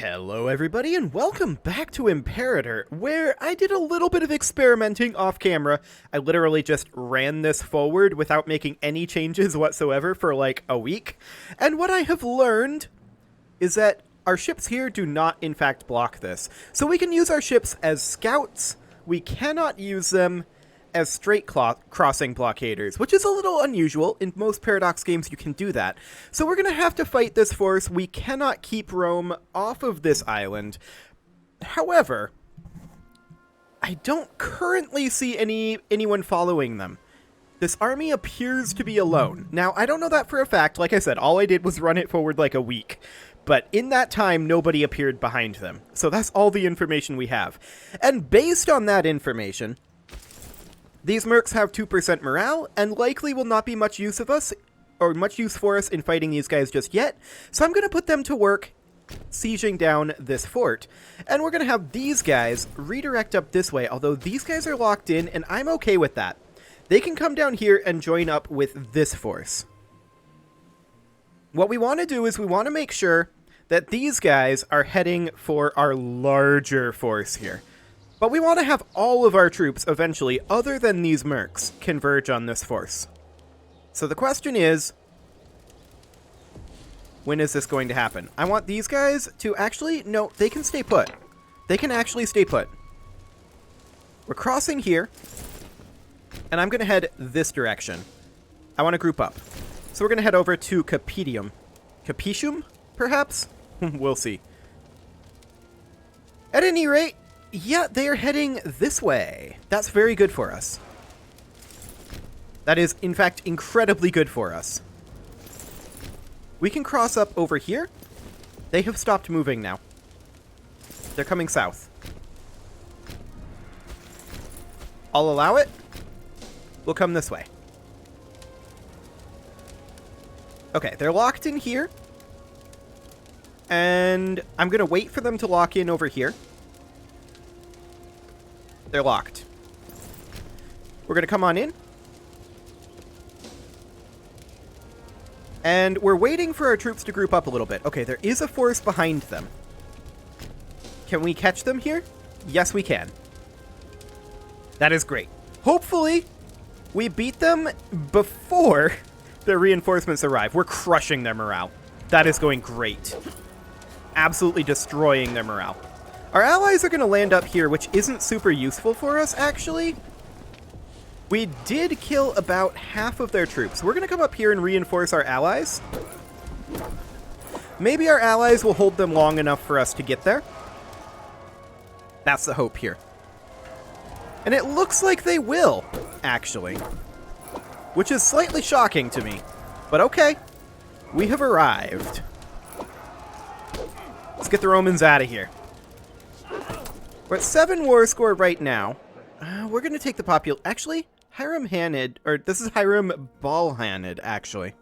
Hello everybody and welcome back to Imperator, where I did a little bit of experimenting off camera. I literally just ran this forward without making any changes whatsoever for like a week. And what I have learned is that our ships here do not in fact block this. So we can use our ships as scouts, we cannot use them as straight crossing blockaders, which is a little unusual. In most Paradox games you can do that. So we're going to have to fight this force. We cannot keep Rome off of this island. However, I don't currently see anyone following them. This army appears to be alone. Now, I don't know that for a fact. Like I said, all I did was run it forward like a week. But in that time, nobody appeared behind them. So that's all the information we have. And based on that information, these mercs have 2% morale, and likely will not be much use of us, or much use for us in fighting these guys just yet, so I'm going to put them to work sieging down this fort. And we're going to have these guys redirect up this way, although these guys are locked in, and I'm okay with that. They can come down here and join up with this force. What we want to do is we want to make sure that these guys are heading for our larger force here. But we want to have all of our troops eventually, other than these mercs, converge on this force. So the question is, when is this going to happen? I want these guys to actually, no, they can stay put. They can actually stay put. We're crossing here, and I'm going to head this direction. I want to group up. So we're going to head over to Capitium. Capitium, perhaps? We'll see. At any rate, yeah, they are heading this way. That's very good for us. That is, in fact, incredibly good for us. We can cross up over here. They have stopped moving now. They're coming south. I'll allow it. We'll come this way. Okay, they're locked in here. And I'm going to wait for them to lock in over here. They're locked. We're going to come on in. And we're waiting for our troops to group up a little bit. Okay, there is a force behind them. Can we catch them here? Yes, we can. That is great. Hopefully, we beat them before their reinforcements arrive. We're crushing their morale. That is going great. Absolutely destroying their morale. Our allies are going to land up here, which isn't super useful for us, actually. We did kill about half of their troops. We're going to come up here and reinforce our allies. Maybe our allies will hold them long enough for us to get there. That's the hope here. And it looks like they will, actually. Which is slightly shocking to me. But okay. We have arrived. Let's get the Romans out of here. We're at 7 war score right now. We're going to take the actually, Hiram Hanid, or this is Hiram Ballhanid, actually.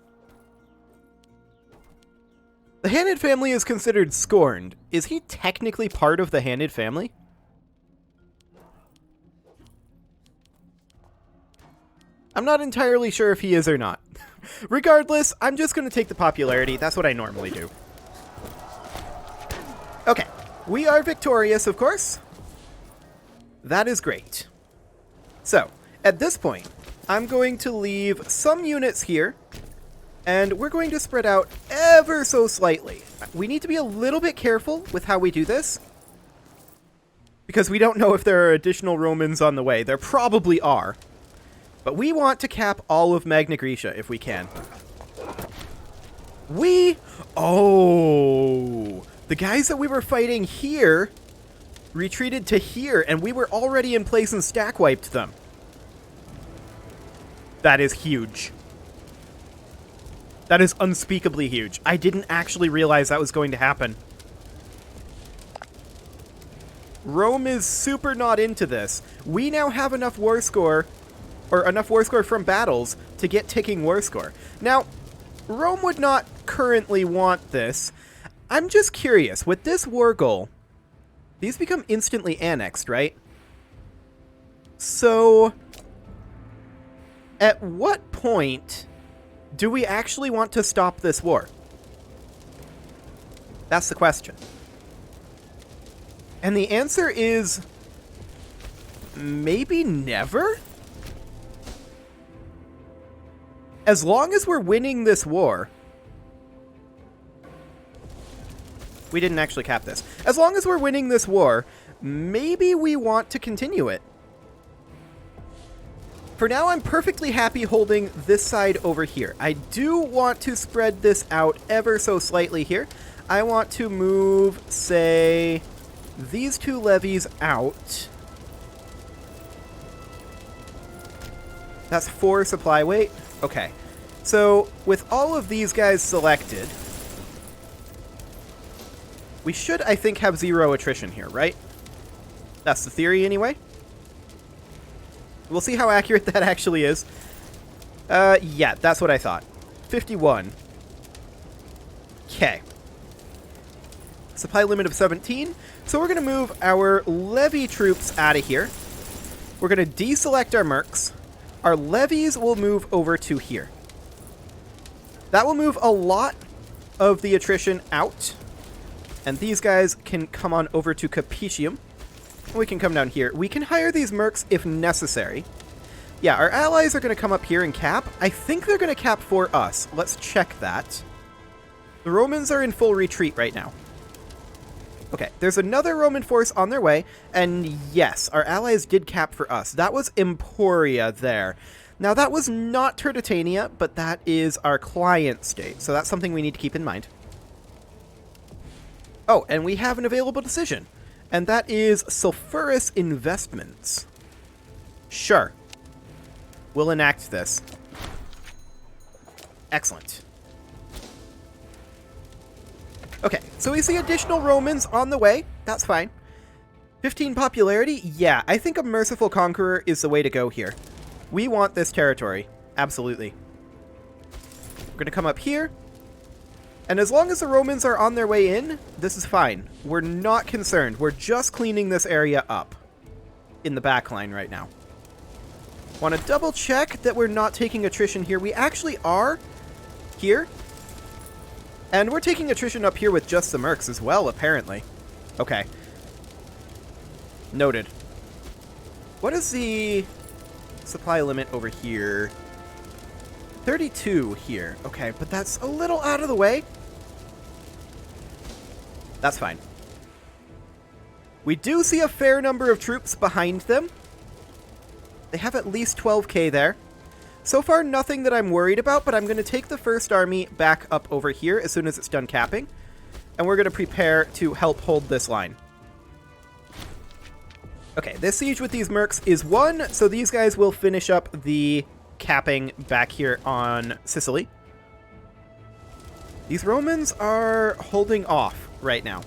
The Hanid family is considered scorned. Is he technically part of the Hanid family? I'm not entirely sure if he is or not. Regardless, I'm just going to take the popularity. That's what I normally do. Okay, we are victorious, of course. That is great. So, at this point, I'm going to leave some units here, and we're going to spread out ever so slightly. We need to be a little bit careful with how we do this, because we don't know if there are additional Romans on the way. There probably are. But we want to cap all of Magna Graecia if we can. Oh! The guys that we were fighting here retreated to here, and we were already in place and stack wiped them. That is huge. That is unspeakably huge. I didn't actually realize that was going to happen. Rome is super not into this. We now have enough war score, or enough war score from battles, to get ticking war score. Now, Rome would not currently want this. I'm just curious, with this war goal, these become instantly annexed, right? So, at what point do we actually want to stop this war? That's the question. And the answer is maybe never? As long as we're winning this war... We didn't actually cap this. As long as we're winning this war, maybe we want to continue it. For now, I'm perfectly happy holding this side over here. I do want to spread this out ever so slightly here. I want to move, say, these two levies out. That's 4 supply weight. Okay. So, with all of these guys selected, we should, I think, have 0 attrition here, right? That's the theory, anyway. We'll see how accurate that actually is. Yeah, that's what I thought. 51. Okay. Supply limit of 17. So we're going to move our levy troops out of here. We're going to deselect our mercs. Our levies will move over to here. That will move a lot of the attrition out. And these guys can come on over to Capetium. We can come down here. We can hire these mercs if necessary. Yeah, our allies are going to come up here and cap. I think they're going to cap for us. Let's check that. The Romans are in full retreat right now. Okay, there's another Roman force on their way. And yes, our allies did cap for us. That was Emporia there. Now, that was not Turdetania, but that is our client state. So that's something we need to keep in mind. Oh, and we have an available decision. And that is Sulphurous Investments. Sure. We'll enact this. Excellent. Okay, so we see additional Romans on the way. That's fine. 15 popularity? Yeah, I think a Merciful Conqueror is the way to go here. We want this territory. Absolutely. We're going to come up here. And as long as the Romans are on their way in, this is fine. We're not concerned. We're just cleaning this area up in the back line right now. Want to double check that we're not taking attrition here. We actually are here. And we're taking attrition up here with just the mercs as well, apparently. Okay. Noted. What is the supply limit over here? 32 here. Okay, but that's a little out of the way. That's fine. We do see a fair number of troops behind them. They have at least 12k there. So far, nothing that I'm worried about, but I'm going to take the first army back up over here as soon as it's done capping. And we're going to prepare to help hold this line. Okay, this siege with these mercs is won, so these guys will finish up the capping back here on Sicily. These Romans are holding off right now.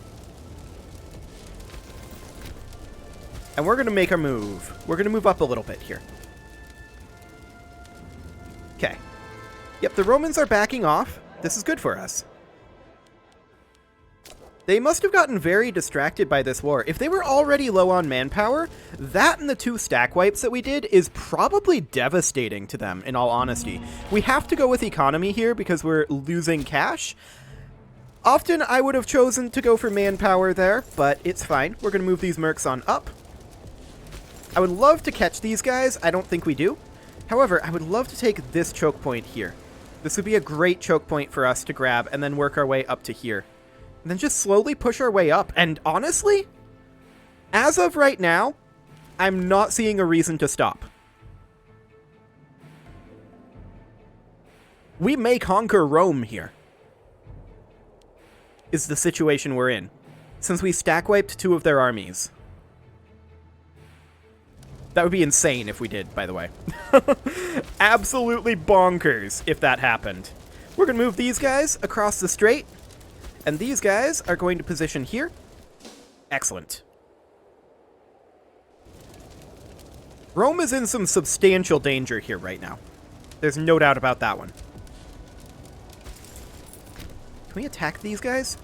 And we're going to make a move. We're going to move up a little bit here. Okay. Yep, the Romans are backing off. This is good for us. They must have gotten very distracted by this war. If they were already low on manpower, that and the 2 stack wipes that we did is probably devastating to them, in all honesty. We have to go with economy here because we're losing cash. Often I would have chosen to go for manpower there, but it's fine. We're going to move these mercs on up. I would love to catch these guys. I don't think we do. However, I would love to take this choke point here. This would be a great choke point for us to grab and then work our way up to here. And then just slowly push our way up. And honestly, as of right now, I'm not seeing a reason to stop. We may conquer Rome here, is the situation we're in, since we stack wiped 2 of their armies. That would be insane if we did, by the way. Absolutely bonkers if that happened. We're going to move these guys across the strait. And these guys are going to position here. Excellent. Rome is in some substantial danger here right now. There's no doubt about that one. Can we attack these guys?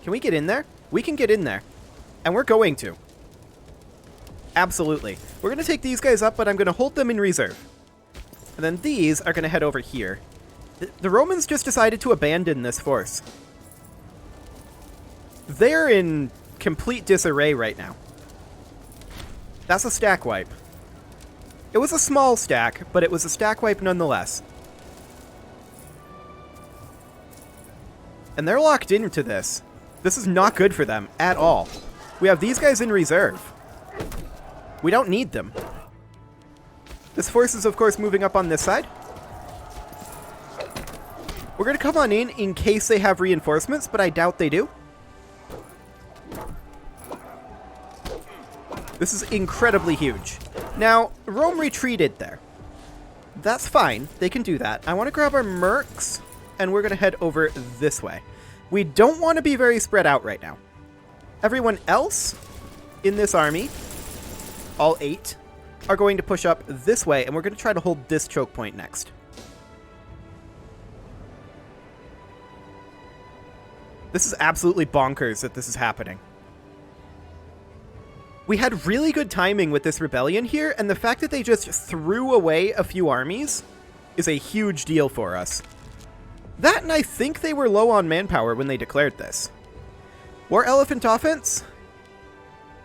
Can we get in there? We can get in there. And we're going to. Absolutely. We're going to take these guys up, but I'm going to hold them in reserve. And then these are going to head over here. The Romans just decided to abandon this force. They're in complete disarray right now. That's a stack wipe. It was a small stack, but it was a stack wipe nonetheless. And they're locked into this. This is not good for them at all. We have these guys in reserve. We don't need them. This force is, of course, moving up on this side. We're going to come on in case they have reinforcements, but I doubt they do. This is incredibly huge. Now, Rome retreated there. That's fine. They can do that. I want to grab our mercs, and we're going to head over this way. We don't want to be very spread out right now. Everyone else in this army, all 8, are going to push up this way, and we're going to try to hold this choke point next. This is absolutely bonkers that this is happening. We had really good timing with this rebellion here, and the fact that they just threw away a few armies is a huge deal for us. That, and I think they were low on manpower when they declared this. War Elephant Offense?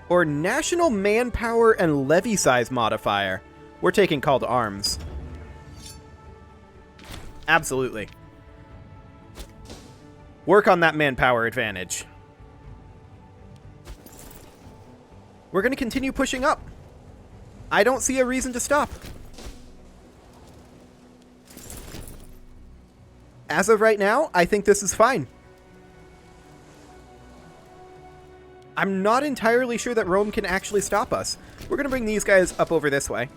Or National Manpower and Levy Size Modifier? We're taking Call to Arms. Absolutely. Work on that manpower advantage. We're going to continue pushing up. I don't see a reason to stop. As of right now, I think this is fine. I'm not entirely sure that Rome can actually stop us. We're going to bring these guys up over this way.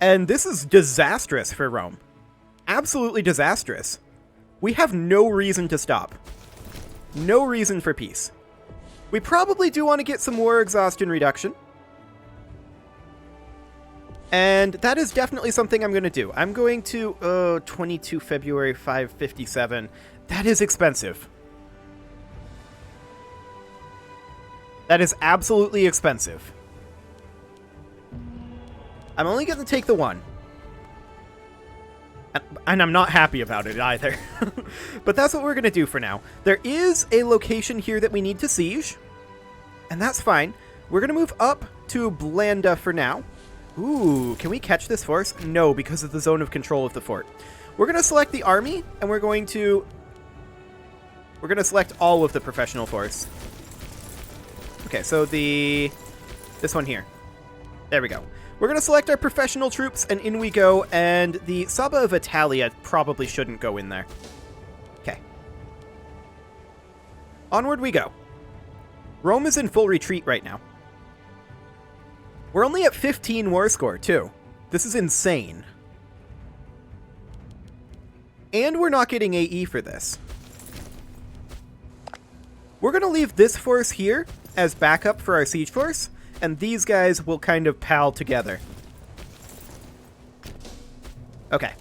And this is disastrous for Rome. Absolutely disastrous. We have no reason to stop. No reason for peace. We probably do want to get some war exhaustion reduction. And that is definitely something I'm going to do. I'm going to, 22 February 557. That is expensive. That is absolutely expensive. I'm only going to take the one. And I'm not happy about it either. But that's what we're going to do for now. There is a location here that we need to siege. And that's fine. We're going to move up to Blanda for now. Ooh, can we catch this force? No, because of the zone of control of the fort. We're going to select the army, and we're going to select all of the professional force. Okay, so this one here. There we go. We're going to select our professional troops, and in we go, and the Saba of Italia probably shouldn't go in there. Okay. Onward we go. Rome is in full retreat right now. We're only at 15 war score, too. This is insane. And we're not getting AE for this. We're going to leave this force here as backup for our siege force, and these guys will kind of pal together. Okay.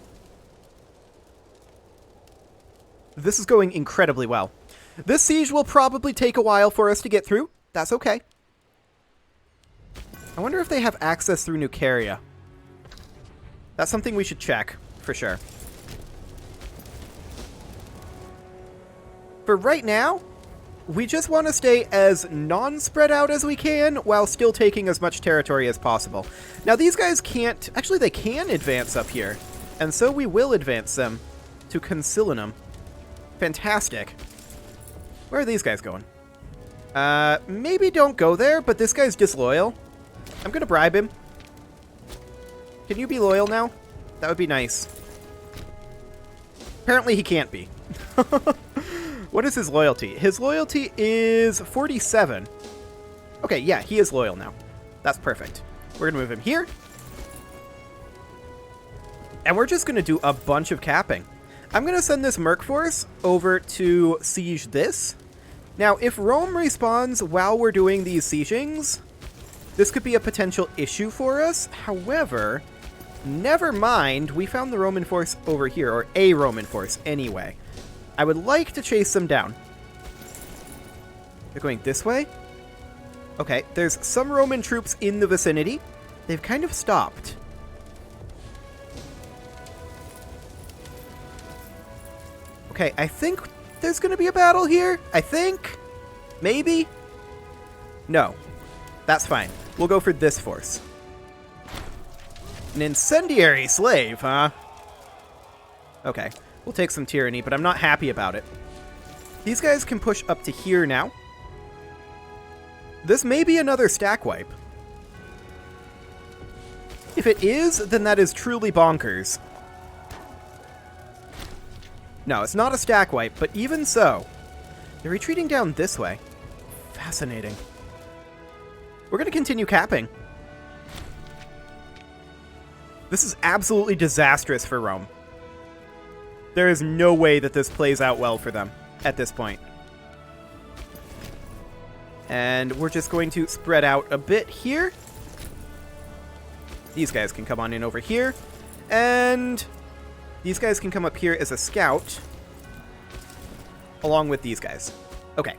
This is going incredibly well. This siege will probably take a while for us to get through. That's okay. I wonder if they have access through Nucaria. That's something we should check, for sure. For right now, we just want to stay as non-spread out as we can while still taking as much territory as possible. Now, these guys can't... Actually, they can advance up here. And so we will advance them to Consilinum. Fantastic. Where are these guys going? Maybe don't go there, but this guy's disloyal. I'm going to bribe him. Can you be loyal now? That would be nice. Apparently he can't be. What is his loyalty? His loyalty is 47. Okay, yeah, he is loyal now. That's perfect. We're going to move him here. And we're just going to do a bunch of capping. I'm going to send this Merc Force over to siege this. Now, if Rome respawns while we're doing these siegings, this could be a potential issue for us. However, never mind. We found the Roman force over here, or a Roman force anyway. I would like to chase them down. They're going this way? Okay, there's some Roman troops in the vicinity. They've kind of stopped. Okay, I think there's going to be a battle here. I think. Maybe? No. That's fine. We'll go for this force. An incendiary slave, huh? Okay. We'll take some tyranny, but I'm not happy about it. These guys can push up to here now. This may be another stack wipe. If it is, then that is truly bonkers. No, it's not a stack wipe, but even so, they're retreating down this way. Fascinating. We're going to continue capping. This is absolutely disastrous for Rome. There is no way that this plays out well for them at this point. And we're just going to spread out a bit here. These guys can come on in over here. And these guys can come up here as a scout. Along with these guys. Okay.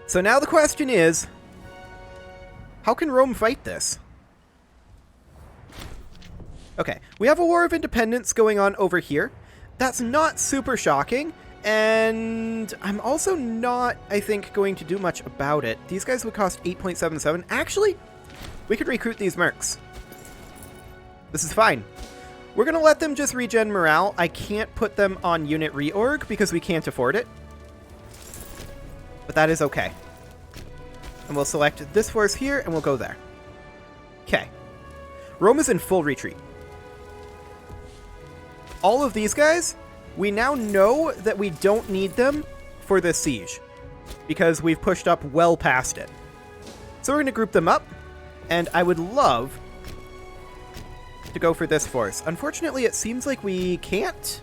So now the question is, how can Rome fight this? Okay, we have a War of Independence going on over here. That's not super shocking, and I'm also not, I think, going to do much about it. These guys would cost 8.77. Actually, we could recruit these mercs. This is fine. We're going to let them just regen morale. I can't put them on unit reorg because we can't afford it. But that is okay. And we'll select this force here, and we'll go there. Okay. Rome is in full retreat. All of these guys, we now know that we don't need them for this siege, because we've pushed up well past it. So we're going to group them up, and I would love to go for this force. Unfortunately, it seems like we can't.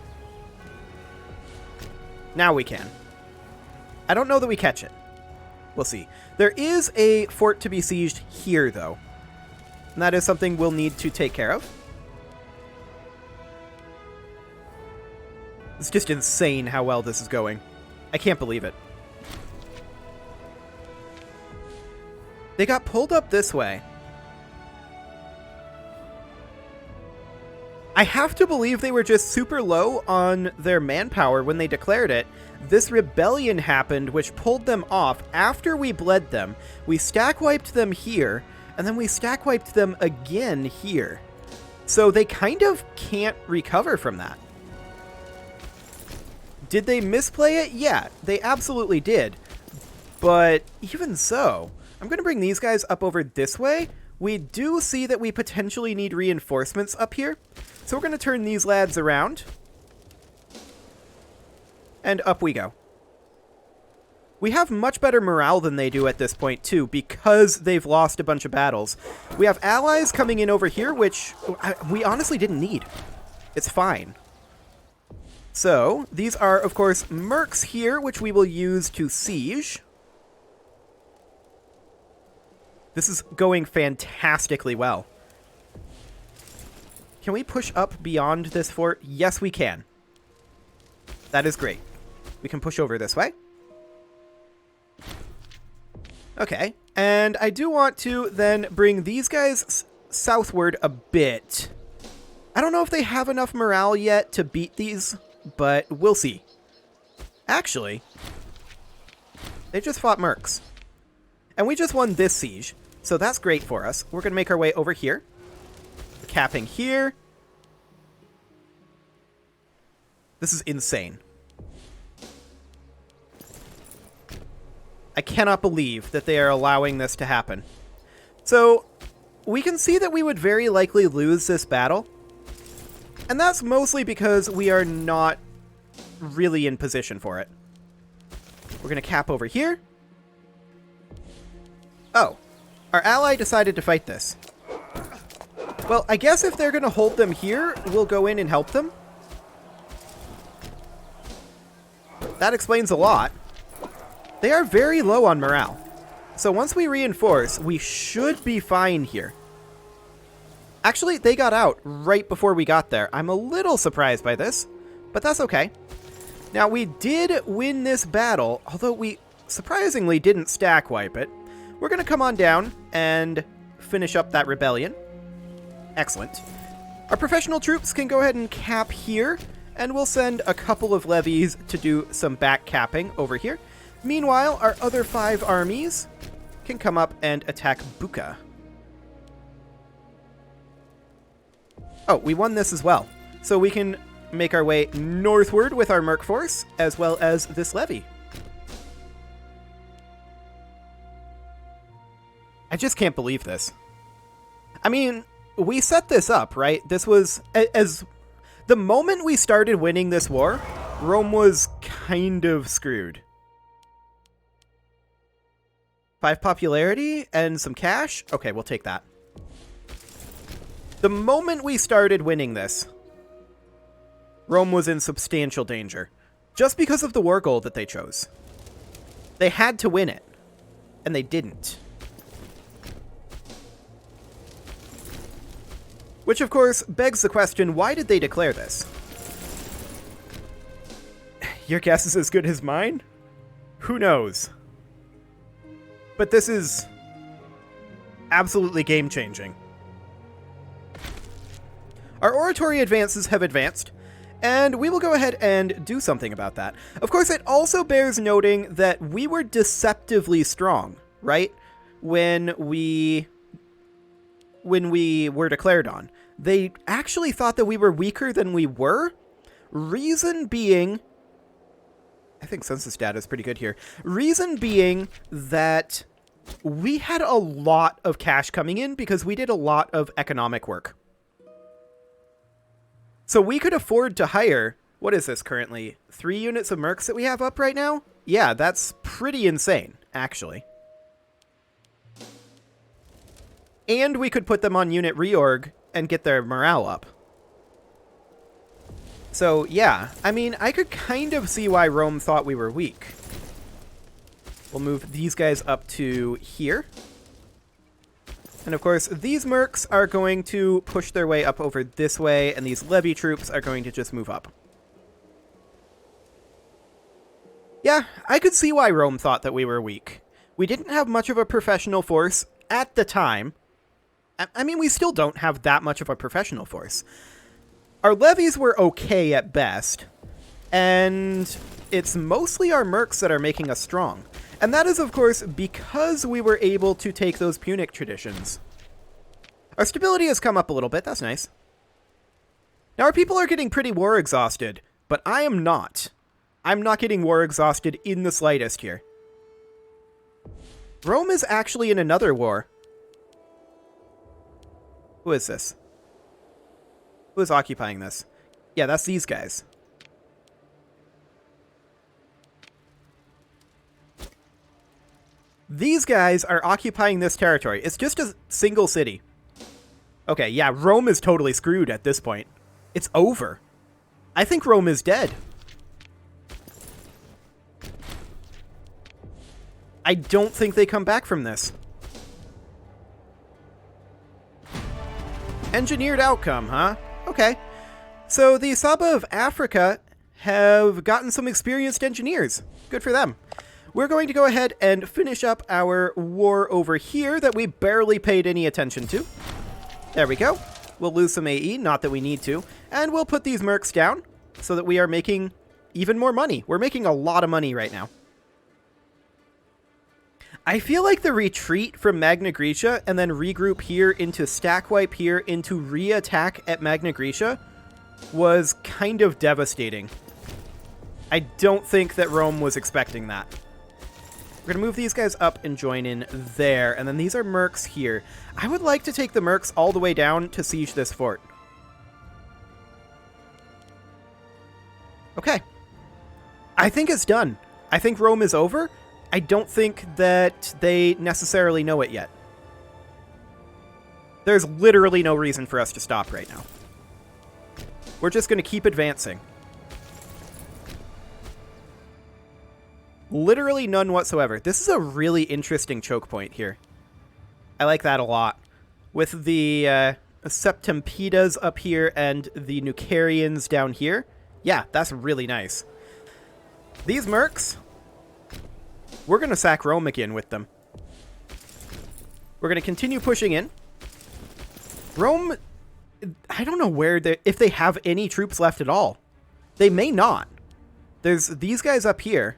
Now we can. I don't know that we catch it. We'll see. There is a fort to be sieged here, though. And that is something we'll need to take care of. It's just insane how well this is going. I can't believe it. They got pulled up this way. I have to believe they were just super low on their manpower when they declared it. This rebellion happened, which pulled them off after we bled them. We stack wiped them here, and then we stack wiped them again here. So they kind of can't recover from that. Did they misplay it? Yeah, they absolutely did. But even so, I'm going to bring these guys up over this way. We do see that we potentially need reinforcements up here. So we're going to turn these lads around. And up we go. We have much better morale than they do at this point, too, because they've lost a bunch of battles. We have allies coming in over here, which we honestly didn't need. It's fine. So, these are, of course, mercs here, which we will use to siege. This is going fantastically well. Can we push up beyond this fort? Yes, we can. That is great. We can push over this way. Okay, and I do want to then bring these guys southward a bit. I don't know if they have enough morale yet to beat these, but we'll see. Actually, they just fought mercs. And we just won this siege, so that's great for us. We're going to make our way over here. Capping here. This is insane. I cannot believe that they are allowing this to happen. So, we can see that we would very likely lose this battle. And that's mostly because we are not really in position for it. We're going to cap over here. Oh, our ally decided to fight this. Well, I guess if they're going to hold them here, we'll go in and help them. That explains a lot. They are very low on morale. So once we reinforce, we should be fine here. Actually, they got out right before we got there. I'm a little surprised by this, but that's okay. Now, we did win this battle, although we surprisingly didn't stack wipe it. We're going to come on down and finish up that rebellion. Excellent. Our professional troops can go ahead and cap here, and we'll send a couple of levies to do some back capping over here. Meanwhile, our other 5 armies can come up and attack Buka. Oh, we won this as well. So we can make our way northward with our Merc force, as well as this levy. I just can't believe this. I mean, we set this up, right? This was... as the moment we started winning this war, Rome was kind of screwed. 5 popularity and some cash? Okay, we'll take that. The moment we started winning this, Rome was in substantial danger. Just because of the war goal that they chose. They had to win it. And they didn't. Which, of course, begs the question, why did they declare this? Your guess is as good as mine? Who knows? But this is absolutely game-changing. Our oratory advances have advanced, and we will go ahead and do something about that. Of course, it also bears noting that we were deceptively strong, right? When we were declared on. They actually thought that we were weaker than we were. Reason being... I think census data is pretty good here. Reason being that we had a lot of cash coming in because we did a lot of economic work. So we could afford to hire... What is this currently? 3 units of mercs that we have up right now? Yeah, that's pretty insane, actually. And we could put them on unit reorg and get their morale up. So, yeah. I mean, I could kind of see why Rome thought we were weak. We'll move these guys up to here. And of course, these mercs are going to push their way up over this way, and these levy troops are going to just move up. Yeah, I could see why Rome thought that we were weak. We didn't have much of a professional force at the time. I mean, we still don't have that much of a professional force. Our levies were okay at best, and it's mostly our mercs that are making us strong. And that is, of course, because we were able to take those Punic traditions. Our stability has come up a little bit, that's nice. Now, our people are getting pretty war exhausted, but I am not. I'm not getting war exhausted in the slightest here. Rome is actually in another war. Who is this? Who is occupying this? Yeah, that's these guys. These guys are occupying this territory. It's just a single city. Okay, yeah, Rome is totally screwed at this point. It's over. I think Rome is dead. I don't think they come back from this. Engineered outcome, huh? Okay. So the Saba of Africa have gotten some experienced engineers. Good for them. We're going to go ahead and finish up our war over here that we barely paid any attention to. There we go. We'll lose some AE, not that we need to. And we'll put these mercs down so that we are making even more money. We're making a lot of money right now. I feel like the retreat from Magna Graecia and then regroup here into stack wipe here into re-attack at Magna Graecia was kind of devastating. I don't think that Rome was expecting that. We're going to move these guys up and join in there, and then these are mercs here. I would like to take the mercs all the way down to siege this fort. Okay. I think it's done. I think Rome is over. I don't think that they necessarily know it yet. There's literally no reason for us to stop right now. We're just going to keep advancing. Literally none whatsoever. This is a really interesting choke point here. I like that a lot. With the Septempidas up here and the Nucarians down here. Yeah, that's really nice. These mercs... We're going to sack Rome again with them. We're going to continue pushing in. Rome, I don't know where if they have any troops left at all. They may not. There's these guys up here.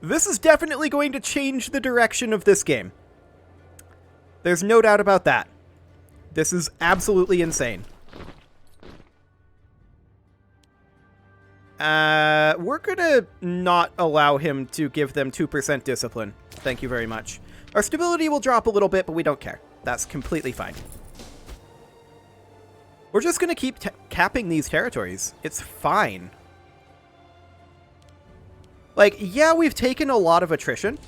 This is definitely going to change the direction of this game. There's no doubt about that. This is absolutely insane. We're gonna not allow him to give them 2% discipline. Thank you very much. Our stability will drop a little bit, but we don't care. That's completely fine. We're just gonna keep capping these territories. It's fine. Like, yeah, we've taken a lot of attrition.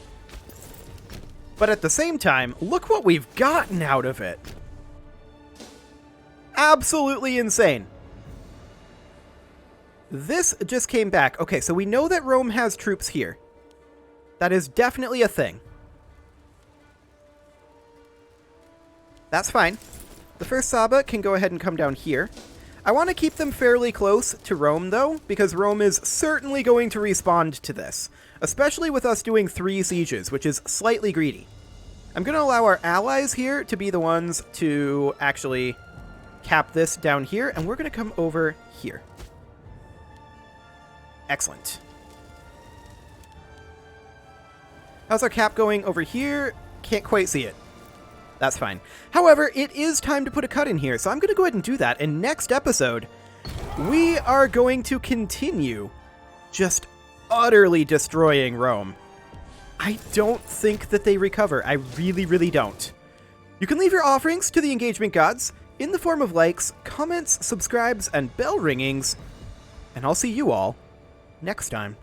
But at the same time, look what we've gotten out of it. Absolutely insane. This just came back. Okay, so we know that Rome has troops here. That is definitely a thing. That's fine. The first Saba can go ahead and come down here. I want to keep them fairly close to Rome, though, because Rome is certainly going to respond to this, especially with us doing 3 sieges, which is slightly greedy. I'm going to allow our allies here to be the ones to actually cap this down here, and we're going to come over here. Excellent. How's our cap going over here? Can't quite see it. That's fine. However, it is time to put a cut in here, so I'm going to go ahead and do that. And next episode, we are going to continue just utterly destroying Rome. I don't think that they recover. I really, really don't. You can leave your offerings to the engagement gods in the form of likes, comments, subscribes, and bell ringings. And I'll see you all next time.